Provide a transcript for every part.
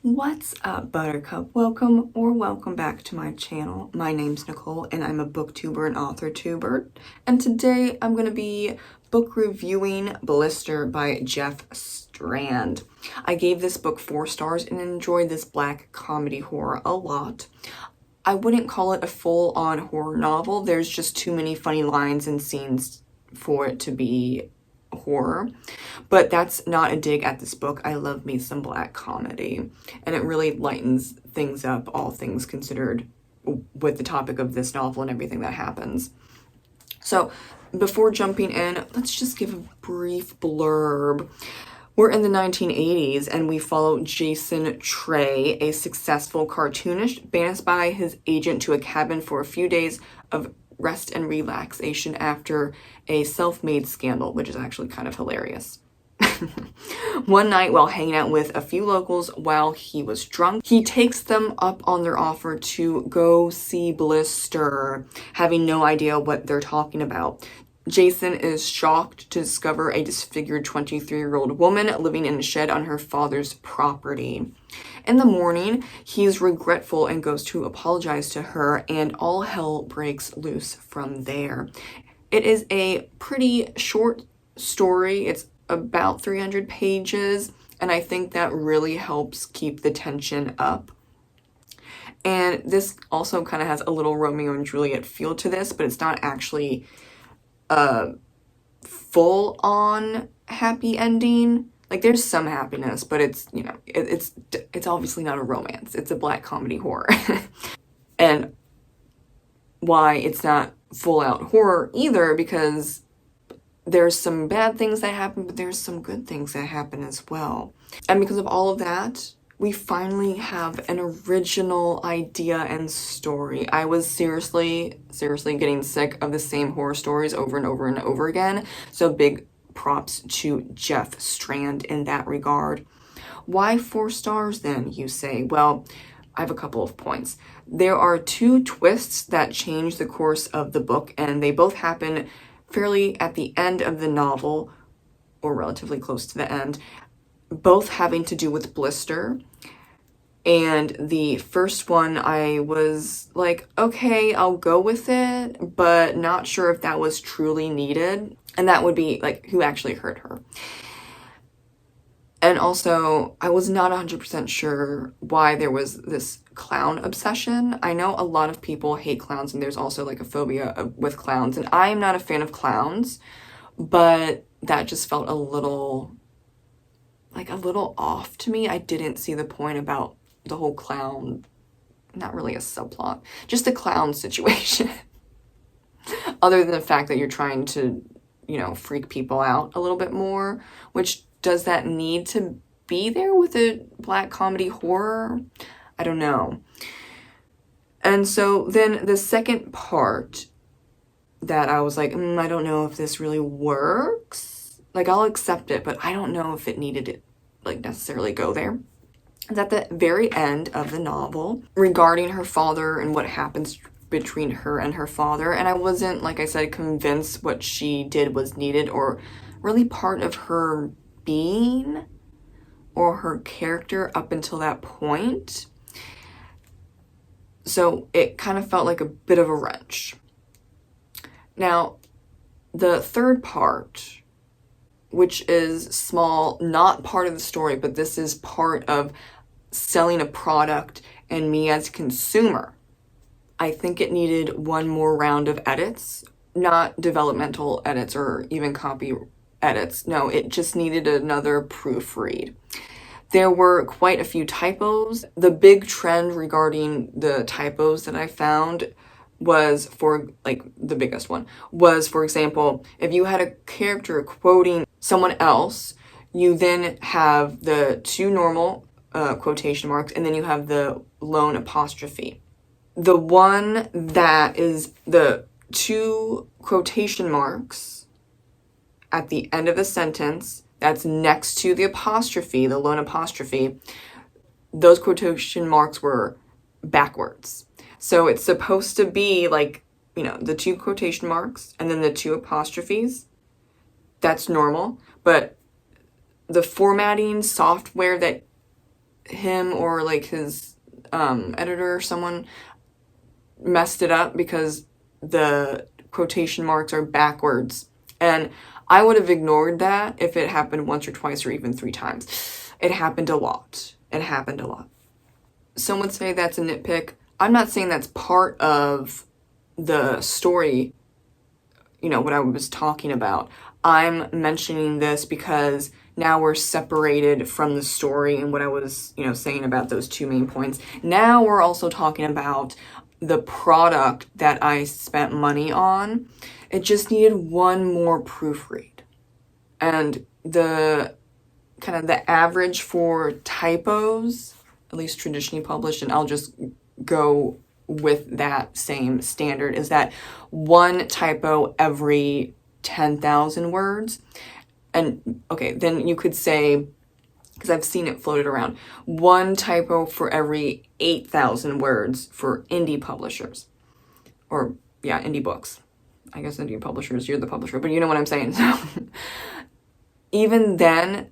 What's up, Buttercup? Welcome back to my channel. My name's Nicole and I'm a booktuber and author tuber. And today I'm going to be book reviewing Blister by Jeff Strand. I gave this book 4 stars and enjoyed this black comedy horror a lot. I wouldn't call it a full-on horror novel. There's just too many funny lines and scenes for it to be horror, but that's not a dig at this book. I love me some black comedy, and it really lightens things up, all things considered, with the topic of this novel and everything that happens. So before jumping in, let's just give a brief blurb. We're in the 1980s and we follow Jason Trey, a successful cartoonist banished by his agent to a cabin for a few days of rest and relaxation after a self-made scandal, which is actually kind of hilarious. One night, while hanging out with a few locals while he was drunk, he takes them up on their offer to go see Blister, having no idea what they're talking about. Jason is shocked to discover a disfigured 23-year-old woman living in a shed on her father's property. In the morning, he's regretful and goes to apologize to her, and all hell breaks loose from there. It is a pretty short story. It's about 300 pages, and I think that really helps keep the tension up. And this also kind of has a little Romeo and Juliet feel to this, but it's not actually a full-on happy ending. Like, there's some happiness, but it's, you know, it's obviously not a romance. It's a black comedy horror. And why it's not full-out horror either, because there's some bad things that happen, but there's some good things that happen as well. And because of all of that, we finally have an original idea and story. I was seriously getting sick of the same horror stories over and over and over again. So big props to Jeff Strand in that regard. Why 4 stars then, you say? Well, I have a couple of points. There are 2 twists that change the course of the book, and they both happen fairly at the end of the novel, or relatively close to the end, both having to do with Blister. And the first one, I was like, okay, I'll go with it, but not sure if that was truly needed. And that would be, like, who actually hurt her. And also, I was not 100% sure why there was this clown obsession. I know a lot of people hate clowns, and there's also, like, a phobia with clowns. And I am not a fan of clowns, but that just felt a little off to me. I didn't see the point about the whole clown, not really a subplot, just a clown situation. Other than the fact that you're trying to, you know, freak people out a little bit more, which does that need to be there with a black comedy horror? I don't know. And so then the second part that I was like, I don't know if this really works. Like, I'll accept it, but I don't know if it needed to, like, necessarily go there. It's at the very end of the novel regarding her father and what happens between her and her father. And I wasn't, like I said, convinced what she did was needed or really part of her being or her character up until that point. So it kind of felt like a bit of a wrench. Now, the third part, which is small, not part of the story, but this is part of selling a product and me as a consumer. I think it needed one more round of edits, not developmental edits or even copy edits. No, it just needed another proofread. There were quite a few typos. The big trend regarding the typos that I found was, for, like, the biggest one was, for example, if you had a character quoting someone else, you then have the 2 normal quotation marks, and then you have the lone apostrophe. The one that is the 2 quotation marks at the end of the sentence, that's next to the apostrophe, the lone apostrophe, those quotation marks were backwards. So it's supposed to be, like, you know, the 2 quotation marks and then the 2 apostrophes. That's normal, but the formatting software that him or like his editor or someone messed it up because the quotation marks are backwards. And I would have ignored that if it happened once or twice or even 3 times. It happened a lot. It happened a lot. Some would say that's a nitpick. I'm not saying that's part of the story, you know, what I was talking about. I'm mentioning this because now we're separated from the story and what I was, you know, saying about those 2 main points. Now we're also talking about the product that I spent money on. It just needed one more proofread. And the kind of the average for typos, at least traditionally published, and I'll just go with that same standard, is that 1 typo every 10,000 words. And okay, then you could say, because I've seen it floated around, 1 typo for every 8,000 words for indie publishers. Or, yeah, indie books. I guess indie publishers, you're the publisher, but you know what I'm saying. So, even then,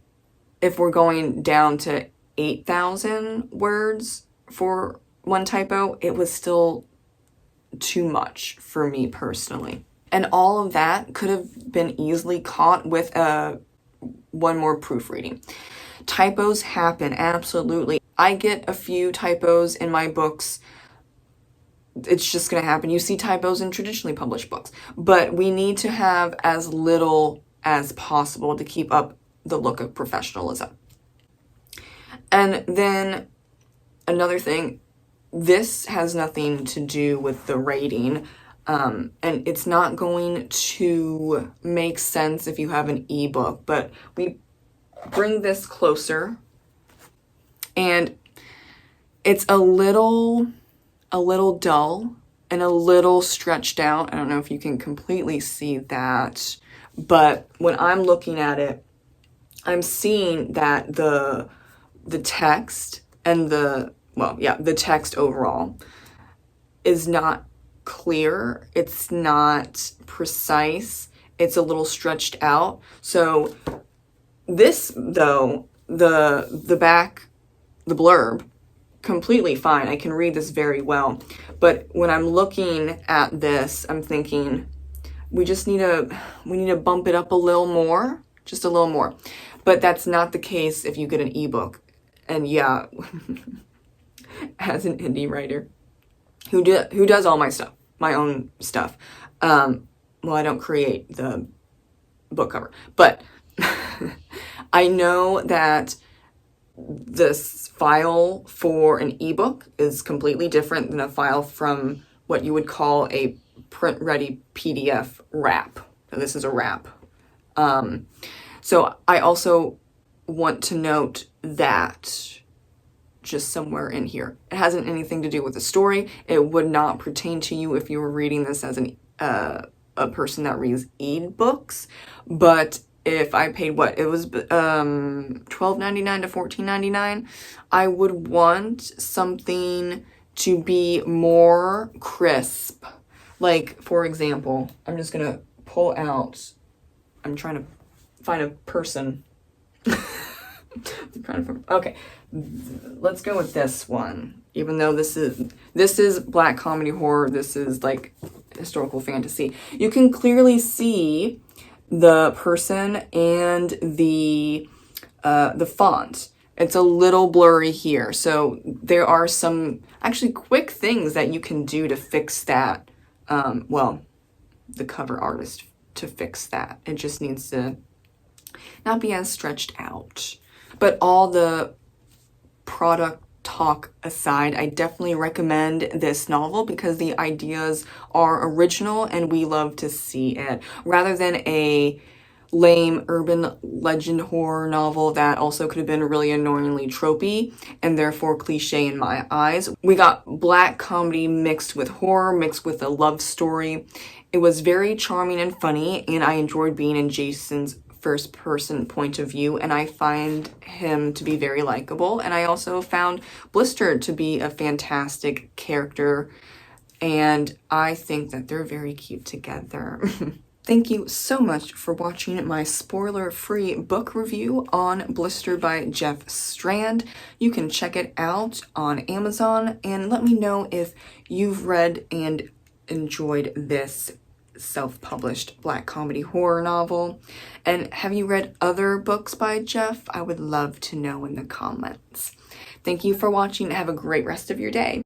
if we're going down to 8,000 words for 1 typo, it was still too much for me personally. And all of that could have been easily caught with one more proofreading. Typos happen, absolutely. I get a few typos in my books. It's just going to happen. You see typos in traditionally published books. But we need to have as little as possible to keep up the look of professionalism. And then another thing, this has nothing to do with the rating. And it's not going to make sense if you have an ebook, but we bring this closer and it's a little dull and a little stretched out. I don't know if you can completely see that, but when I'm looking at it, I'm seeing that the text and the text overall is not clear. It's not precise. It's a little stretched out. So this, though, the back, the blurb, completely fine. I can read this very well. But when I'm looking at this, I'm thinking we need to bump it up a little more, just a little more. But that's not the case if you get an ebook. And yeah, as an indie writer who does all my stuff, my own stuff. Well, I don't create the book cover, but I know that this file for an ebook is completely different than a file from what you would call a print-ready PDF wrap. And this is a wrap. So I also want to note that just somewhere in here. It hasn't anything to do with the story. It would not pertain to you if you were reading this as a person that reads e-books. But if I paid it was $12.99 to $14.99, I would want something to be more crisp. Like, for example, I'm just gonna pull out, I'm trying to find a person. Okay, let's go with this one. Even though this is black comedy horror, this is like historical fantasy. You can clearly see the person and the font. It's a little blurry here. So there are some actually quick things that you can do to fix that. The cover artist to fix that. It just needs to not be as stretched out. But all the product talk aside, I definitely recommend this novel because the ideas are original and we love to see it. Rather than a lame urban legend horror novel that also could have been really annoyingly tropey and therefore cliche in my eyes. We got black comedy mixed with horror, mixed with a love story. It was very charming and funny, and I enjoyed being in Jason's first person point of view, and I find him to be very likable. And I also found Blister to be a fantastic character, and I think that they're very cute together. Thank you so much for watching my spoiler-free book review on Blister by Jeff Strand. You can check it out on Amazon and let me know if you've read and enjoyed this self-published black comedy horror novel. And have you read other books by Jeff? I would love to know in the comments. Thank you for watching. Have a great rest of your day.